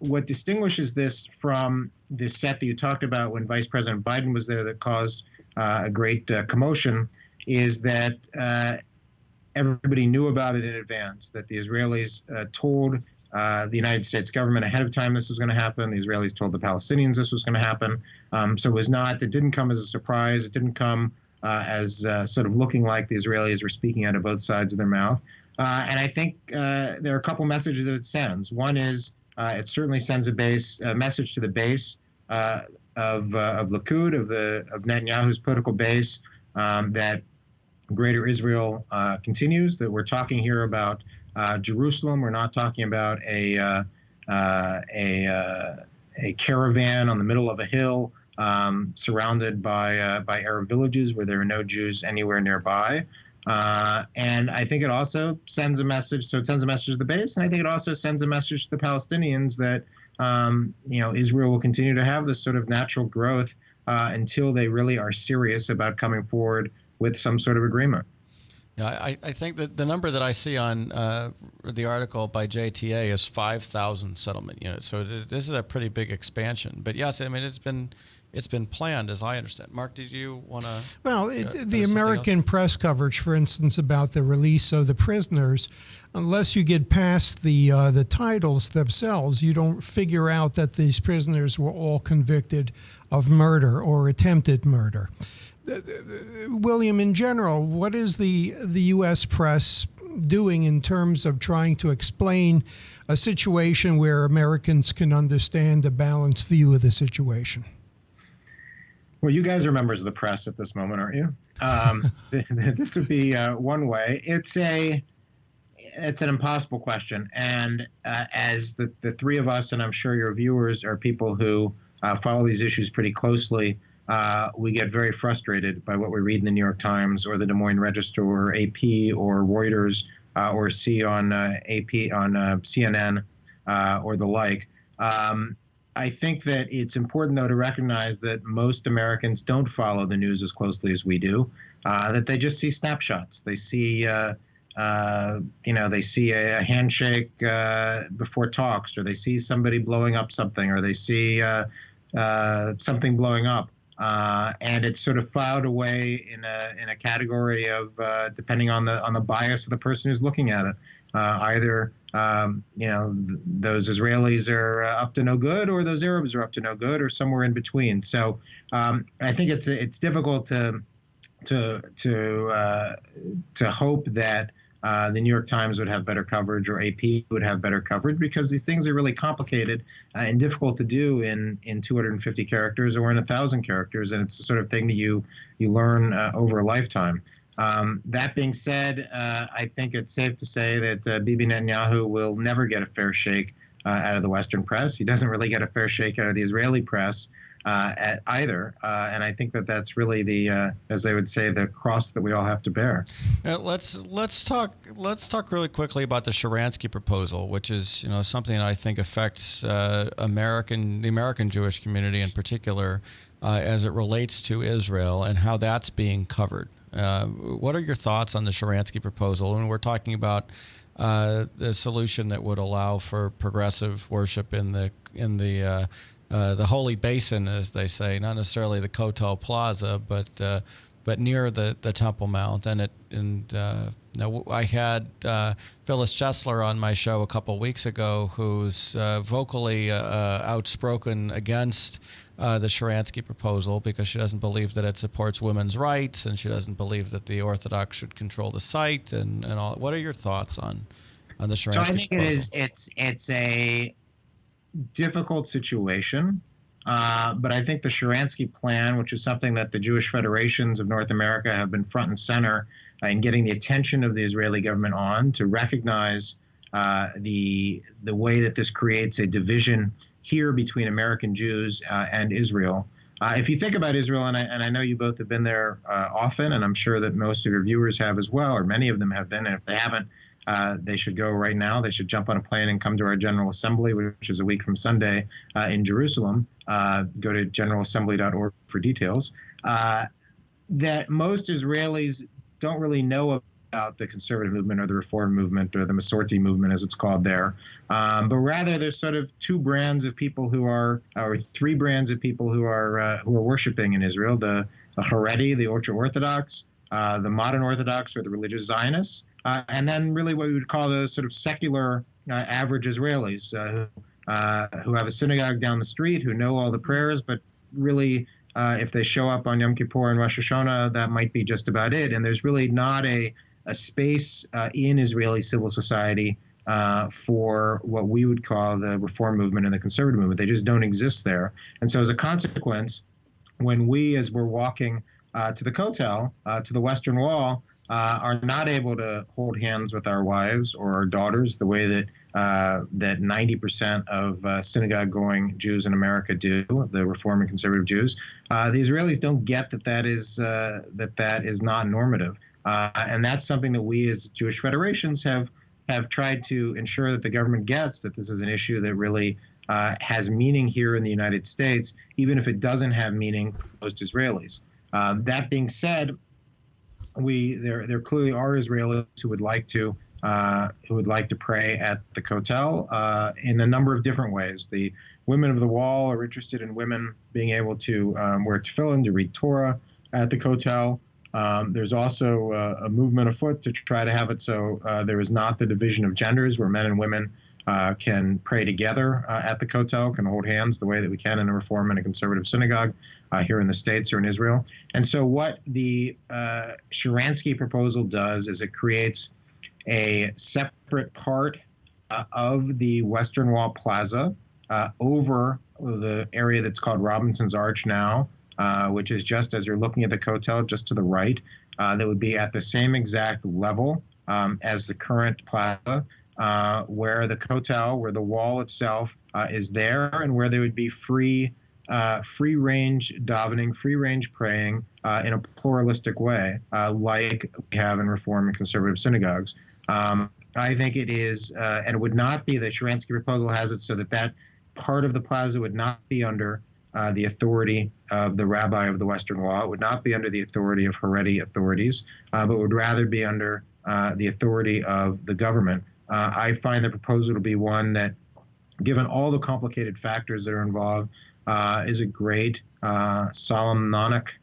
What distinguishes this from the set that you talked about when Vice President Biden was there that caused a great commotion is that everybody knew about it in advance, that the Israelis told the United States government ahead of time this was going to happen. The Israelis told the Palestinians this was going to happen. So it didn't come as a surprise. It didn't come as sort of looking like the Israelis were speaking out of both sides of their mouth. And I think there are a couple messages that it sends. One is it certainly sends a message to the base of Likud, of Netanyahu's political base, that Greater Israel continues, that we're talking here about Jerusalem. We're not talking about a caravan on the middle of a hill surrounded by Arab villages where there are no Jews anywhere nearby. And I think it also sends a message. So it sends a message to the base, and I think it also sends a message to the Palestinians that Israel will continue to have this sort of natural growth until they really are serious about coming forward with some sort of agreement. Yeah, I think that the number that I see on the article by JTA is 5,000 settlement units. So this is a pretty big expansion. But yes, I mean it's been planned, as I understand. Mark, did you want to? Well, the American press coverage, for instance, about the release of the prisoners, unless you get past the titles themselves, you don't figure out that these prisoners were all convicted of murder or attempted murder. William, in general, what is the U.S. press doing in terms of trying to explain a situation where Americans can understand a balanced view of the situation? Well, you guys are members of the press at this moment, aren't you? This would be one way. It's an impossible question. And as the three of us, and I'm sure your viewers are people who follow these issues pretty closely, we get very frustrated by what we read in the New York Times or the Des Moines Register or AP or Reuters or see on AP on CNN or the like. I think that it's important, though, to recognize that most Americans don't follow the news as closely as we do. That they just see snapshots. They see, they see a handshake before talks, or they see somebody blowing up something, or they see something blowing up, and it's sort of filed away in a category of depending on the bias of the person who's looking at it. Either those Israelis are up to no good, or those Arabs are up to no good, or somewhere in between. So I think it's difficult to hope that the New York Times would have better coverage, or AP would have better coverage, because these things are really complicated and difficult to do in 250 characters or in 1,000 characters, and it's the sort of thing that you learn over a lifetime. That being said, I think it's safe to say that Bibi Netanyahu will never get a fair shake out of the Western press. He doesn't really get a fair shake out of the Israeli press either. And I think that that's really the, as they would say, the cross that we all have to bear. Let's talk really quickly about the Sharansky proposal, which is something that I think affects the American Jewish community in particular, as it relates to Israel and how that's being covered. What are your thoughts on the Sharansky proposal? And we're talking about the solution that would allow for progressive worship in the Holy Basin, as they say, not necessarily the Kotel Plaza, but near the Temple Mount. I had Phyllis Chesler on my show a couple weeks ago, who's vocally outspoken against the Sharansky proposal, because she doesn't believe that it supports women's rights, and she doesn't believe that the Orthodox should control the site and all. What are your thoughts on the Sharansky proposal? So I think it's a difficult situation, but I think the Sharansky plan, which is something that the Jewish federations of North America have been front and center in getting the attention of the Israeli government on, to recognize the way that this creates a division here between American Jews and Israel. If you think about Israel, and I know you both have been there often, and I'm sure that most of your viewers have as well, or many of them have been, and if they haven't, they should go right now. They should jump on a plane and come to our General Assembly, which is a week from Sunday in Jerusalem. Go to generalassembly.org for details. That most Israelis don't really know about the conservative movement or the reform movement or the Masorti movement, as it's called there. But rather, there's sort of two brands of people or three brands of people who are worshiping in Israel: the Haredi, the ultra Orthodox, the modern Orthodox or the religious Zionists, and then really what we would call those sort of secular average Israelis who have a synagogue down the street, who know all the prayers, but really, if they show up on Yom Kippur and Rosh Hashanah, that might be just about it. And there's really not a space in Israeli civil society for what we would call the reform movement and the conservative movement. They just don't exist there. And so as a consequence, when we, as we're walking to the Kotel, to the Western Wall, are not able to hold hands with our wives or our daughters the way that 90% of synagogue-going Jews in America do, the Reform and Conservative Jews, the Israelis don't get that is not normative, and that's something that we as Jewish federations have tried to ensure that the government gets, that this is an issue that really has meaning here in the United States, even if it doesn't have meaning for most Israelis. That being said, there clearly are Israelis who would like to pray at the Kotel in a number of different ways. The Women of the Wall are interested in women being able to wear tefillin, to read Torah at the Kotel. There's also a movement afoot to try to have it so there is not the division of genders, where men and women can pray together at the Kotel, can hold hands the way that we can in a Reform and a conservative synagogue here in the States or in Israel. And so what the Sharansky proposal does is it creates a separate part of the Western Wall Plaza over the area that's called Robinson's Arch now, which is just as you're looking at the Kotel, just to the right, that would be at the same exact level as the current plaza, where the Kotel, where the wall itself is there, and where there would be free range davening, free range praying in a pluralistic way, like we have in Reform and conservative synagogues. I think it is, and it would not be, the Sharansky proposal has it so that part of the plaza would not be under the authority of the rabbi of the Western Wall. It would not be under the authority of Haredi authorities, but would rather be under the authority of the government. I find the proposal to be one that, given all the complicated factors that are involved, is a great Solomonic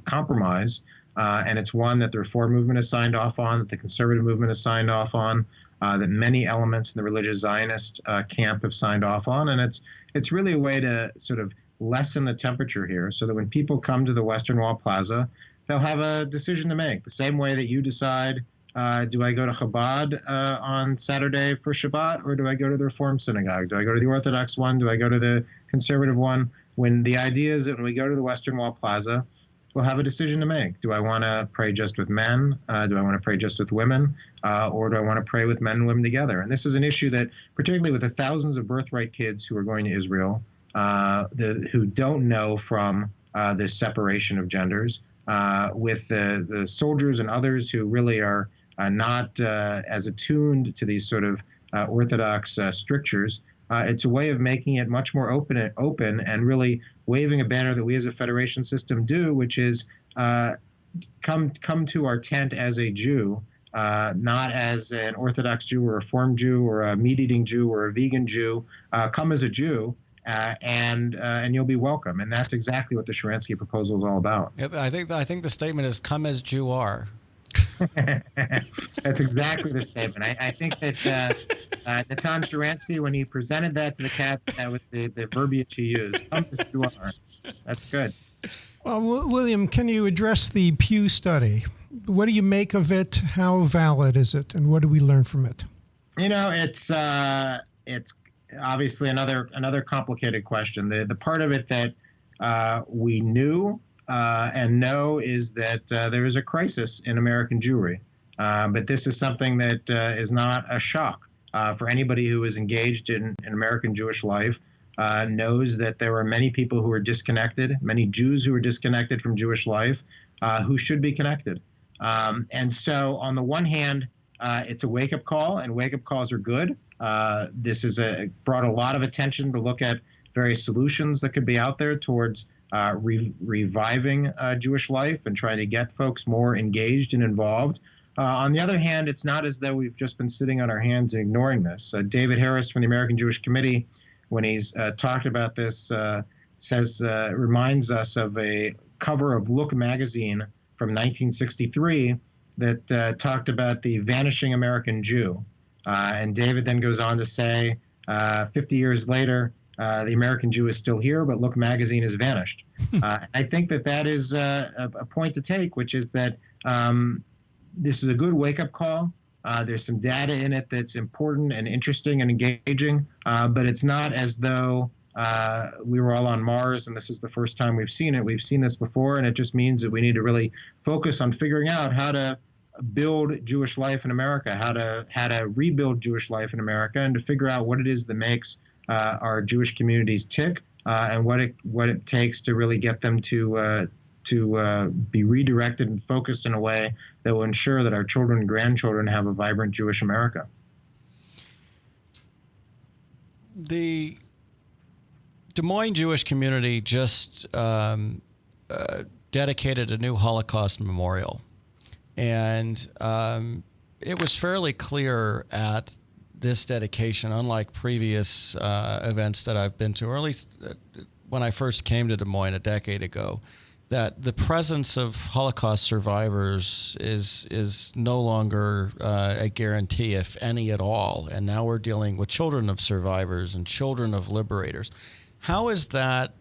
compromise. And it's one that the Reform movement has signed off on, that the conservative movement has signed off on, that many elements in the religious Zionist camp have signed off on. And it's really a way to sort of lessen the temperature here, so that when people come to the Western Wall Plaza, they'll have a decision to make. The same way that you decide, do I go to Chabad on Saturday for Shabbat, or do I go to the Reform synagogue? Do I go to the Orthodox one? Do I go to the conservative one? When the idea is that when we go to the Western Wall Plaza, we'll have a decision to make. Do I want to pray just with men? Do I want to pray just with women? Or do I want to pray with men and women together? And this is an issue that, particularly with the thousands of birthright kids who are going to Israel, who don't know from this separation of genders, with the soldiers and others who really are not as attuned to these sort of Orthodox strictures. It's a way of making it much more open and really waving a banner that we as a federation system do, which is come to our tent as a Jew, not as an Orthodox Jew or a Reform Jew or a meat-eating Jew or a vegan Jew. Come as a Jew, and you'll be welcome. And that's exactly what the Sharansky proposal is all about. Yeah, I think the statement is "Come as Jew are." That's exactly the statement. I think that Natan Sharansky, when he presented that to the cabinet, that was the verbiage he used. Come as you are. That's good. Well, William, can you address the Pew study? What do you make of it? How valid is it? And what do we learn from it? You know, it's obviously another complicated question. The part of it that we knew and know is that there is a crisis in American Jewry. But this is something that is not a shock for anybody who is engaged in American Jewish life, knows that there are many people who are disconnected, many Jews who are disconnected from Jewish life, who should be connected. And so on the one hand, it's a wake-up call, and wake-up calls are good. This is brought a lot of attention to look at various solutions that could be out there towards reviving Jewish life and trying to get folks more engaged and involved. On the other hand, it's not as though we've just been sitting on our hands and ignoring this. David Harris from the American Jewish Committee, when he's talked about this, reminds us of a cover of Look magazine from 1963 that talked about the vanishing American Jew. And David then goes on to say, 50 years later, the American Jew is still here, but Look magazine has vanished. I think that is a point to take, which is that this is a good wake-up call. There's some data in it that's important and interesting and engaging, but it's not as though we were all on Mars and this is the first time we've seen it. We've seen this before, and it just means that we need to really focus on figuring out how to build Jewish life in America, how to rebuild Jewish life in America, and to figure out what it is that makes our Jewish communities tick, and what it takes to really get them to be redirected and focused in a way that will ensure that our children and grandchildren have a vibrant Jewish America. The Des Moines Jewish community just dedicated a new Holocaust memorial. And it was fairly clear at this dedication, unlike previous events that I've been to, or at least when I first came to Des Moines a decade ago, that the presence of Holocaust survivors is no longer a guarantee, if any at all. And now we're dealing with children of survivors and children of liberators. How is that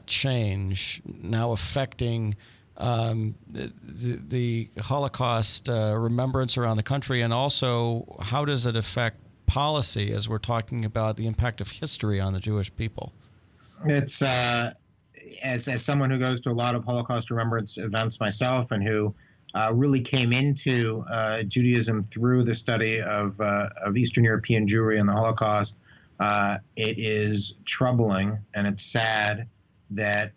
change now affecting the Holocaust remembrance around the country, and also how does it affect policy as we're talking about the impact of history on the Jewish people? It's as someone who goes to a lot of Holocaust remembrance events myself, and who really came into Judaism through the study of Eastern European Jewry and the Holocaust, it is troubling and it's sad that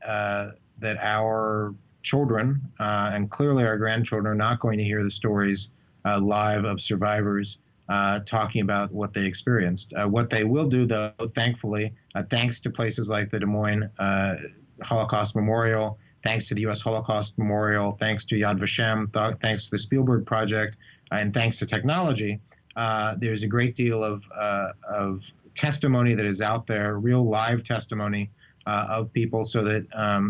our children and clearly our grandchildren are not going to hear the stories live of survivors talking about what they experienced. What they will do, though, thankfully, thanks to places like the Des Moines Holocaust Memorial, thanks to the U.S. Holocaust Memorial, thanks to Yad Vashem, thanks to the Spielberg Project, and thanks to technology, there's a great deal of testimony that is out there, real live testimony of people, so that,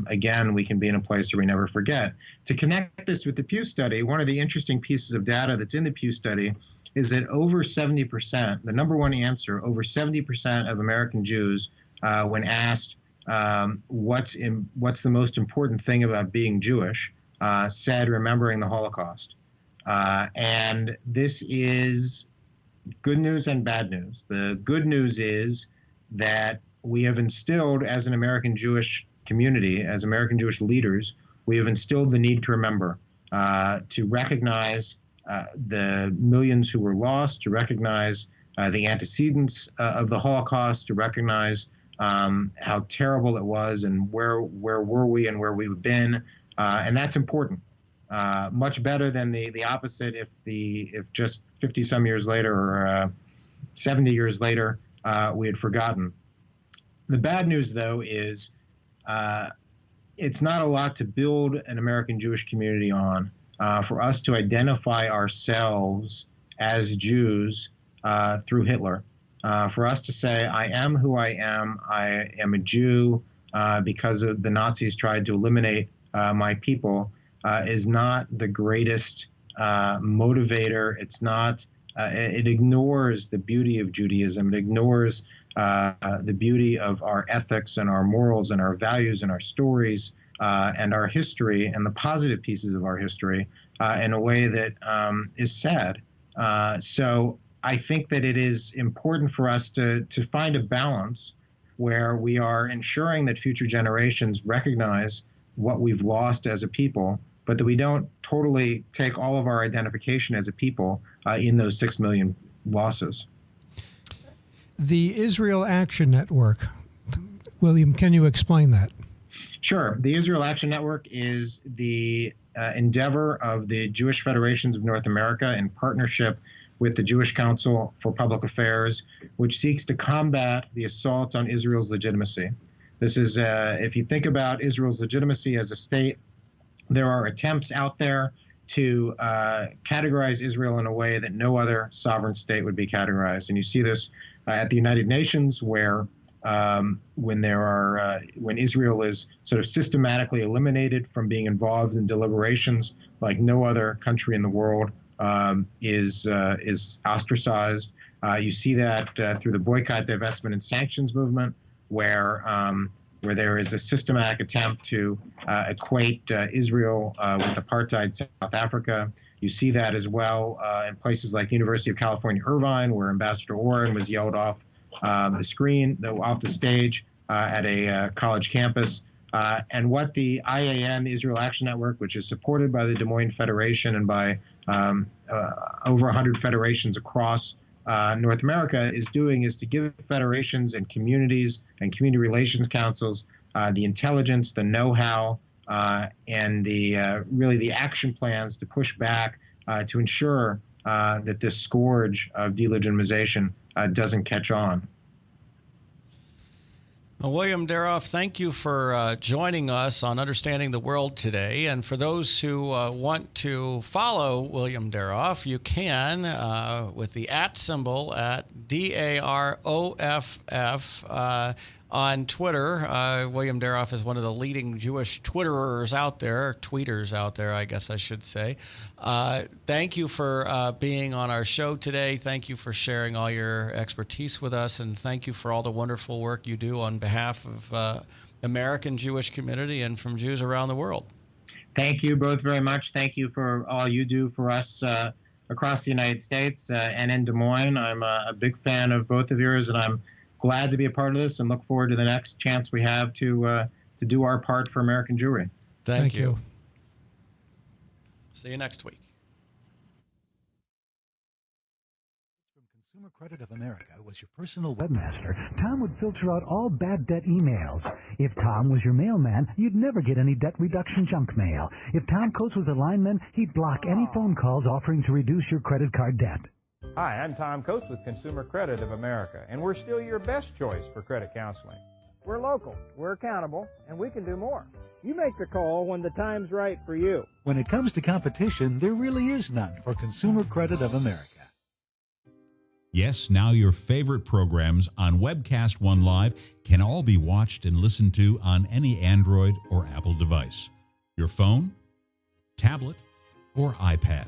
again, we can be in a place where we never forget. To connect this with the Pew study, one of the interesting pieces of data that's in the Pew study is that over 70%, the number one answer, over 70% of American Jews, when asked what's the most important thing about being Jewish, said remembering the Holocaust. And this is good news and bad news. The good news is that we have instilled, as an American Jewish community, as American Jewish leaders, we have instilled the need to remember, to recognize the millions who were lost, to recognize the antecedents of the Holocaust, to recognize how terrible it was and where were we and where we've been, and that's important. Much better than the opposite if just 50 some years later or 70 years later we had forgotten. The bad news, though, is it's not a lot to build an American Jewish community on. For us to identify ourselves as Jews through Hitler, for us to say, I am who I am a Jew because of the Nazis tried to eliminate my people, is not the greatest motivator. It's not, it ignores the beauty of Judaism. It ignores the beauty of our ethics and our morals and our values and our stories and our history and the positive pieces of our history in a way that is sad. So I think that it is important for us to find a balance where we are ensuring that future generations recognize what we've lost as a people, but that we don't totally take all of our identification as a people in those 6 million losses. The Israel Action Network, William, can you explain that? Sure. The Israel Action Network is the endeavor of the Jewish Federations of North America in partnership with the Jewish Council for Public Affairs, which seeks to combat the assault on Israel's legitimacy. This is, if you think about Israel's legitimacy as a state, there are attempts out there to categorize Israel in a way that no other sovereign state would be categorized. And you see this at the United Nations, where when Israel is sort of systematically eliminated from being involved in deliberations like no other country in the world is ostracized. You see that through the boycott, divestment, and sanctions movement, where there is a systematic attempt to equate Israel with apartheid South Africa. You see that as well in places like University of California, Irvine, where Ambassador Oren was yelled off off the stage at a college campus. And what the IAN, the Israel Action Network, which is supported by the Des Moines Federation and by over 100 federations across North America, is doing is to give federations and communities and community relations councils the intelligence, the know-how, and really the action plans to push back to ensure that this scourge of delegitimization doesn't catch on. Well, William Daroff, thank you for joining us on Understanding the World today. And for those who want to follow William Daroff, you can with the @ symbol at DAROFF on Twitter. William Daroff is one of the leading Jewish tweeters out there, I guess I should say. Thank you for being on our show today. Thank you for sharing all your expertise with us, and thank you for all the wonderful work you do on behalf of American Jewish community and from Jews around the world. Thank you both very much. Thank you for all you do for us across the United States and in Des Moines. I'm a big fan of both of yours, and I'm glad to be a part of this and look forward to the next chance we have to do our part for American Jewry. Thank you. See you next week. From Consumer Credit of America was your personal webmaster, Tom would filter out all bad debt emails. If Tom was your mailman, you'd never get any debt reduction junk mail. If Tom Coates was a lineman, he'd block any phone calls offering to reduce your credit card debt. Hi, I'm Tom Coates with Consumer Credit of America, and we're still your best choice for credit counseling. We're local, we're accountable, and we can do more. You make the call when the time's right for you. When it comes to competition, there really is none for Consumer Credit of America. Yes, now your favorite programs on Webcast One Live can all be watched and listened to on any Android or Apple device. Your phone, tablet, or iPad.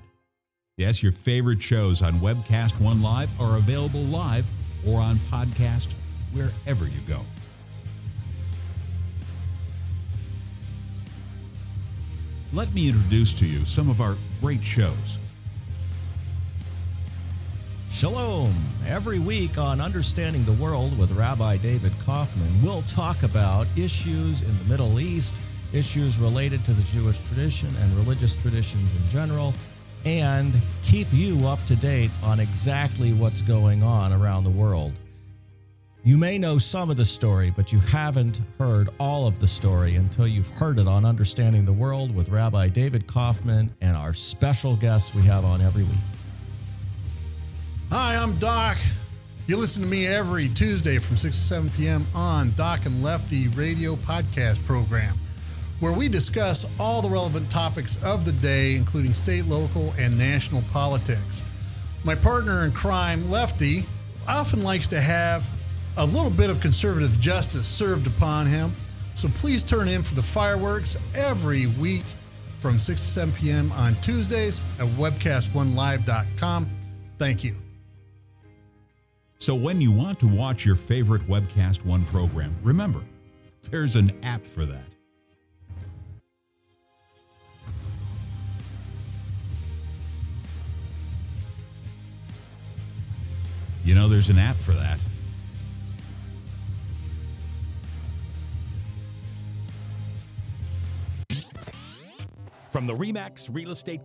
Yes, your favorite shows on Webcast One Live are available live or on podcast wherever you go. Let me introduce to you some of our great shows. Shalom. Every week on Understanding the World with Rabbi David Kaufman, we'll talk about issues in the Middle East, issues related to the Jewish tradition and religious traditions in general, and keep you up to date on exactly what's going on around the world. You may know some of the story, but you haven't heard all of the story until you've heard it on Understanding the World with Rabbi David Kaufman and our special guests we have on every week. Hi, I'm Doc. You listen to me every Tuesday from 6 to 7 p.m. on Doc and Lefty radio podcast program, where we discuss all the relevant topics of the day, including state, local, and national politics. My partner in crime, Lefty, often likes to have a little bit of conservative justice served upon him, so please turn in for the fireworks every week from 6 to 7 p.m. on Tuesdays at webcastonelive.com. Thank you. So when you want to watch your favorite Webcast One program, remember, there's an app for that. You know, there's an app for that. From the RE/MAX Real Estate